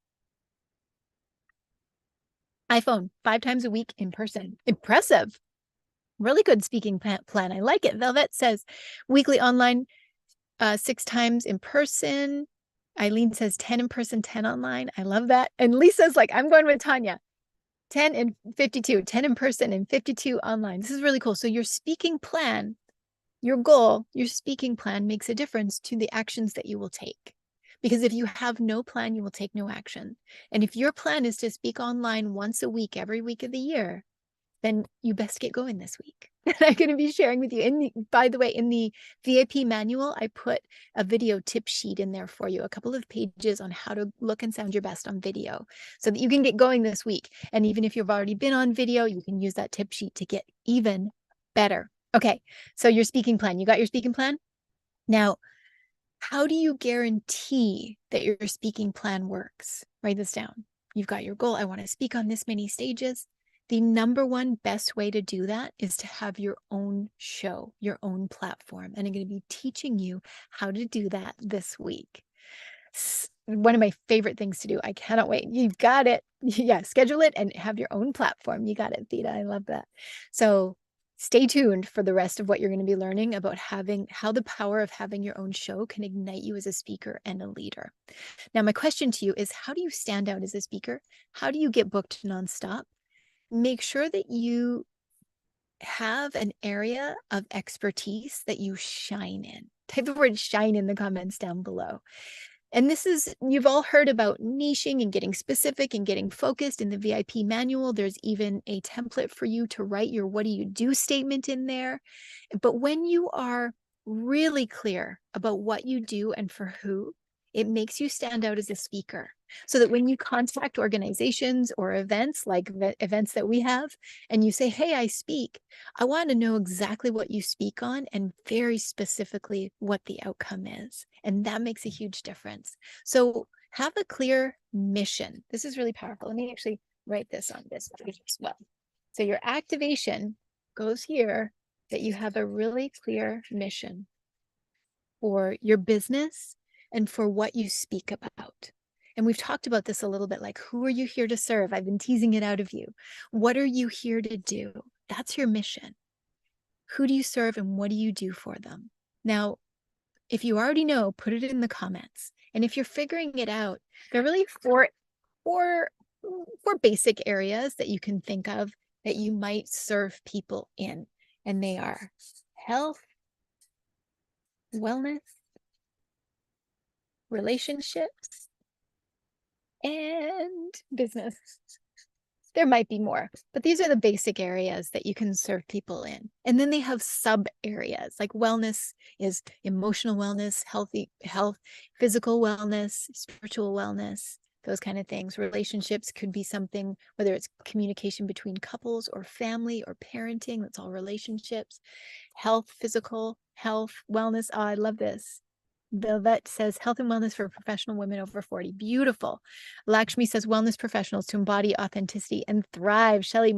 iPhone 5 times a week in person. Impressive. Really good speaking plan. I like it. Velvet says weekly online, 6 times in person. Eileen says 10 in person, 10 online. I love that. And Lisa's like, I'm going with Tanya. 10 and 52, 10 in person and 52 online. This is really cool. So your speaking plan, your goal, your speaking plan makes a difference to the actions that you will take. Because if you have no plan, you will take no action. And if your plan is to speak online once a week, every week of the year, then you best get going this week. And I'm going to be sharing with you. By the way, in the VIP manual, I put a video tip sheet in there for you, a couple of pages on how to look and sound your best on video so that you can get going this week. And even if you've already been on video, you can use that tip sheet to get even better. Okay, so your speaking plan. You got your speaking plan? Now, how do you guarantee that your speaking plan works? Write this down. You've got your goal. I want to speak on this many stages. The number one best way to do that is to have your own show, your own platform. And I'm going to be teaching you how to do that this week. One of my favorite things to do. I cannot wait. You've got it. Yeah, schedule it and have your own platform. You got it, Theta. I love that. So stay tuned for the rest of what you're going to be learning about how the power of having your own show can ignite you as a speaker and a leader. Now, my question to you is, how do you stand out as a speaker? How do you get booked nonstop? Make sure that you have an area of expertise that you shine in. Type the word shine in the comments down below. And this is, you've all heard about niching and getting specific and getting focused. In the VIP manual, there's even a template for you to write your what do you do statement in there. But when you are really clear about what you do and for who, it makes you stand out as a speaker. So that when you contact organizations or events like the events that we have, and you say, hey, I speak, I want to know exactly what you speak on and very specifically what the outcome is. And that makes a huge difference. So have a clear mission. This is really powerful. Let me actually write this on this page as well. So your activation goes here, that you have a really clear mission for your business and for what you speak about. And we've talked about this a little bit, like, who are you here to serve? I've been teasing it out of you. What are you here to do? That's your mission. Who do you serve and what do you do for them? Now, if you already know, put it in the comments. And if you're figuring it out, there are really four basic areas that you can think of that you might serve people in. And they are health, wellness, relationships, and business. There might be more, but these are the basic areas that you can serve people in. And then they have sub areas, like wellness is emotional wellness, health, physical wellness, spiritual wellness, those kind of things. Relationships could be something, whether it's communication between couples or family or parenting, that's all relationships. Health, physical health, wellness. Oh, I love this. Velvet says health and wellness for professional women over 40. Beautiful. Lakshmi says wellness professionals to embody authenticity and thrive. Shelley,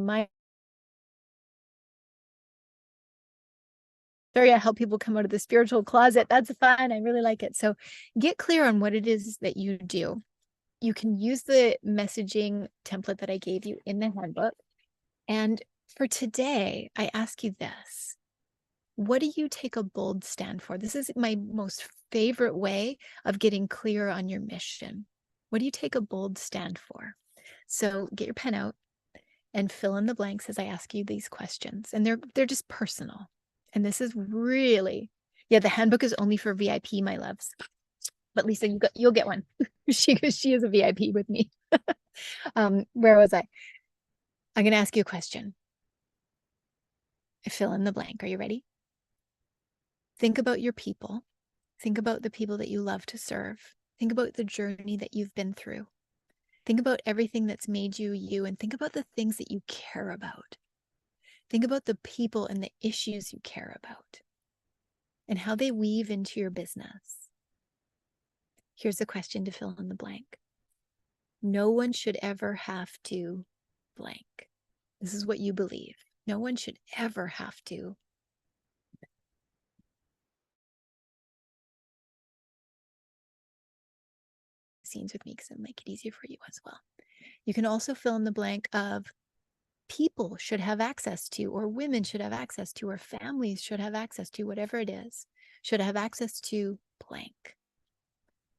sorry, I help people come out of the spiritual closet. That's fun. I really like it. So get clear on what it is that you do. You can use the messaging template that I gave you in the handbook. And for today, I ask you this. What do you take a bold stand for? This is my most favorite way of getting clear on your mission. What do you take a bold stand for? So get your pen out and fill in the blanks as I ask you these questions. And they're just personal. And this is really, yeah, the handbook is only for VIP, my loves. But Lisa, you'll get one. she is a VIP with me. Where was I? I'm going to ask you a question. Fill in the blank. Are you ready? Think about your people. Think about the people that you love to serve. Think about the journey that you've been through. Think about everything that's made you you, and think about the things that you care about. Think about the people and the issues you care about and how they weave into your business. Here's a question to fill in the blank. No one should ever have to blank. This is what you believe. No one should ever have to scenes with me because it'll make it easier for you as well. You can also fill in the blank of people should have access to, or women should have access to, or families should have access to, whatever it is, should have access to blank.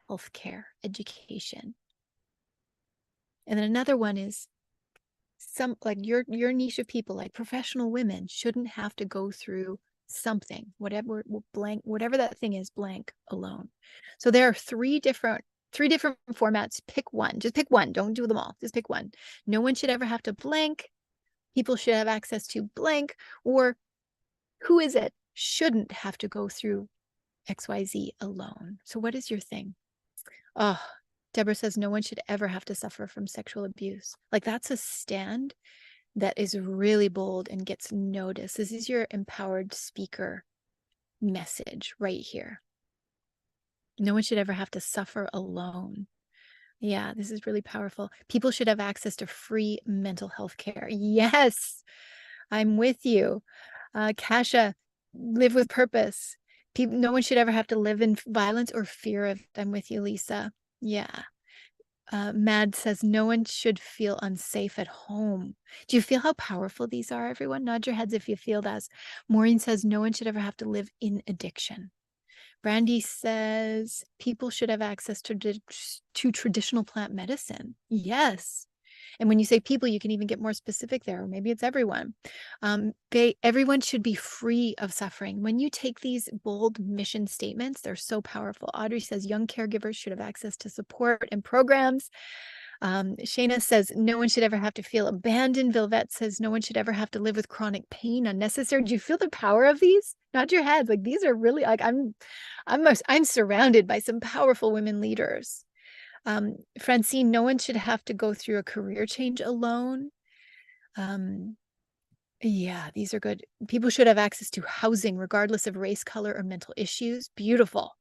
Healthcare, education. And then another one is some, like your niche of people, like professional women shouldn't have to go through something, whatever blank, whatever that thing is, blank alone. So there are three different formats. Pick one. Just pick one. Don't do them all. Just pick one. No one should ever have to blank. People should have access to blank, or who is it shouldn't have to go through XYZ alone. So what is your thing? Oh, Deborah says no one should ever have to suffer from sexual abuse. Like, that's a stand that is really bold and gets noticed. This is your empowered speaker message right here. No one should ever have to suffer alone. Yeah, this is really powerful. People should have access to free mental health care. Yes, I'm with you. Kasha, live with purpose. No one should ever have to live in violence or fear of it. I'm with you, Lisa. Yeah. Mad says no one should feel unsafe at home. Do you feel how powerful these are, everyone? Nod your heads if you feel that. Maureen says no one should ever have to live in addiction. Brandy says people should have access to traditional plant medicine. Yes. And when you say people, you can even get more specific there, or maybe it's everyone. Everyone should be free of suffering. When you take these bold mission statements, they're so powerful. Audrey says young caregivers should have access to support and programs. Shayna says no one should ever have to feel abandoned. Vilvette says no one should ever have to live with chronic pain unnecessary. Do you feel the power of these? Nod your heads. Like these are really like I'm surrounded by some powerful women leaders. Francine, no one should have to go through a career change alone. Yeah, these are good. People should have access to housing regardless of race, color, or mental issues. Beautiful.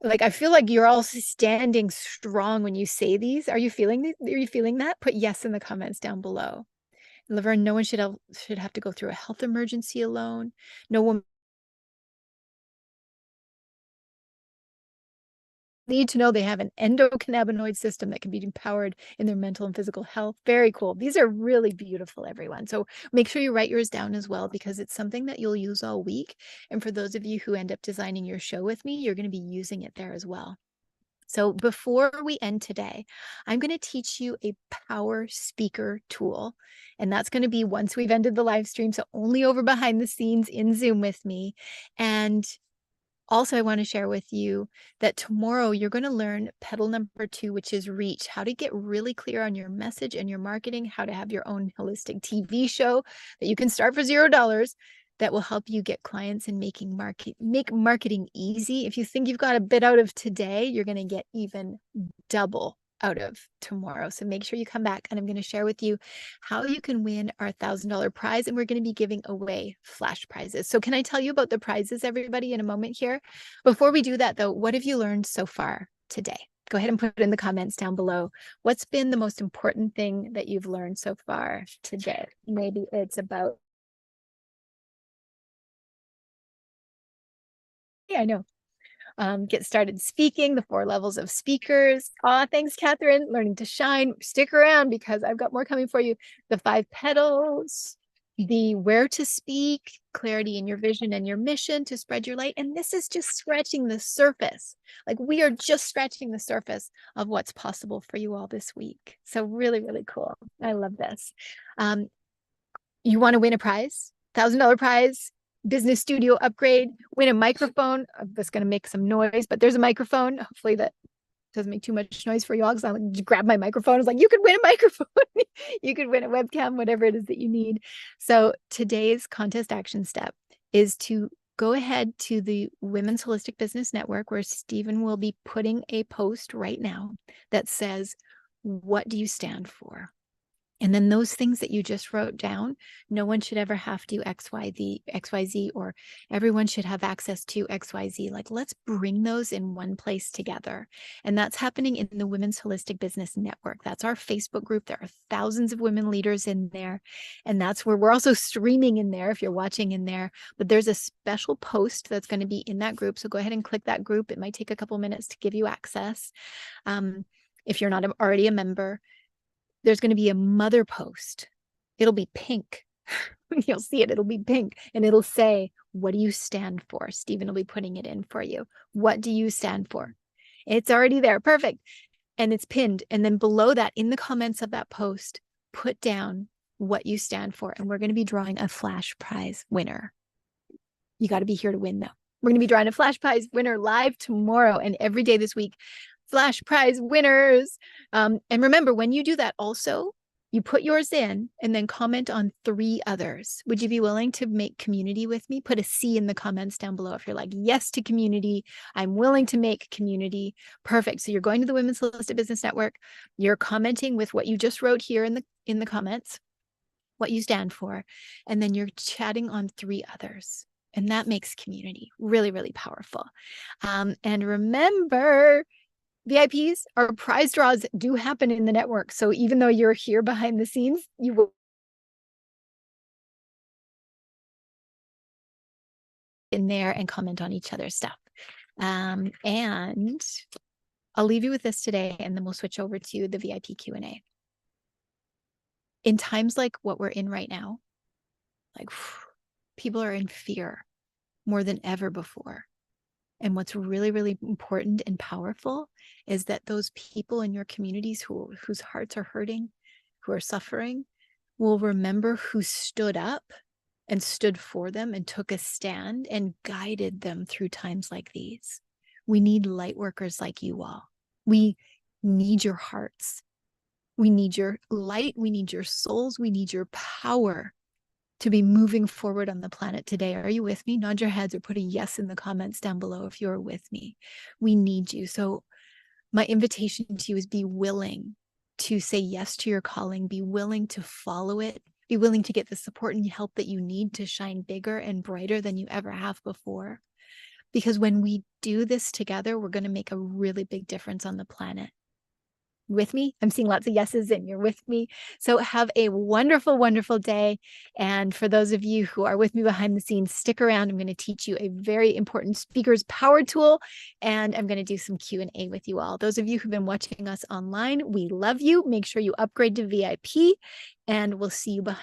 Like, I feel like you're all standing strong when you say these. Are you feeling that? Put yes in the comments down below. Laverne, no one should have to go through a health emergency alone. No one need to know they have an endocannabinoid system that can be empowered in their mental and physical health. Very cool. These are really beautiful, everyone. So make sure you write yours down as well, because it's something that you'll use all week. And for those of you who end up designing your show with me, you're going to be using it there as well. So before we end today, I'm going to teach you a power speaker tool. And that's going to be once we've ended the live stream. So only over behind the scenes in Zoom with me. And also, I want to share with you that tomorrow you're going to learn pedal number 2, which is reach, how to get really clear on your message and your marketing, how to have your own holistic TV show that you can start for $0 that will help you get clients and make marketing easy. If you think you've got a bit out of today, you're going to get even double out of tomorrow. So make sure you come back, and I'm going to share with you how you can win our $1,000 prize. And we're going to be giving away flash prizes. So can I tell you about the prizes, everybody, in a moment here? Before we do that, though, what have you learned so far today? Go ahead and put it in the comments down below. What's been the most important thing that you've learned so far today? Maybe it's about, yeah, I know. Get started speaking, the 4 levels of speakers. Thanks, Catherine. Learning to shine. Stick around because I've got more coming for you. The 5 petals, the where to speak, clarity in your vision and your mission to spread your light. And this is just scratching the surface. Like we are just scratching the surface of what's possible for you all this week. So really, really cool. I love this. You want to win a prize, $1,000 prize, business studio upgrade, win a microphone. I'm just going to make some noise, but there's a microphone. Hopefully that doesn't make too much noise for you all, because I like grab my microphone. It's like, you could win a microphone. You could win a webcam, whatever it is that you need. So today's contest action step is to go ahead to the Women's Holistic Business Network, where Stephen will be putting a post right now that says, what do you stand for? And then those things that you just wrote down, no one should ever have to XYZ, or everyone should have access to XYZ. Like, let's bring those in one place together. And that's happening in the Women's Holistic Business Network. That's our Facebook group. There are thousands of women leaders in there. And that's where we're also streaming in there if you're watching in there. But there's a special post that's going to be in that group. So go ahead and click that group. It might take a couple minutes to give you access. If you're not already a member, there's going to be a mother post. It'll be pink. You'll see it. It'll be pink. And it'll say, what do you stand for? Stephen will be putting it in for you. What do you stand for? It's already there. Perfect. And it's pinned. And then below that, in the comments of that post, put down what you stand for. And we're going to be drawing a flash prize winner. You got to be here to win, though. We're going to be drawing a flash prize winner live tomorrow and every day this week. Flash prize winners. And remember, when you do that also, you put yours in and then comment on 3 others. Would you be willing to make community with me? Put a C in the comments down below if you're like, yes to community. I'm willing to make community. Perfect. So you're going to the Women's Holistic Business Network. You're commenting with what you just wrote here in the comments, what you stand for, and then you're chatting on 3 others. And that makes community really, really powerful. And remember, VIPs, our prize draws do happen in the network. So even though you're here behind the scenes, you will in there and comment on each other's stuff. And I'll leave you with this today, and then we'll switch over to the VIP Q&A. In times like what we're in right now, like people are in fear more than ever before. And what's really, really important and powerful is that those people in your communities whose hearts are hurting, who are suffering will remember who stood up and stood for them and took a stand and guided them through times like these. We need light workers like you all. We need your hearts. We need your light. We need your souls. We need your power to be moving forward on the planet today. Are you with me? Nod your heads or put a yes in the comments down below if you're with me. We need you. So my invitation to you is be willing to say yes to your calling, be willing to follow it, be willing to get the support and help that you need to shine bigger and brighter than you ever have before. Because when we do this together, we're going to make a really big difference on the planet. With me? I'm seeing lots of yeses and you're with me. So have a wonderful, wonderful day. And for those of you who are with me behind the scenes, stick around. I'm going to teach you a very important speaker's power tool, and I'm going to do some Q&A with you all. Those of you who've been watching us online, we love you. Make sure you upgrade to VIP, and we'll see you behind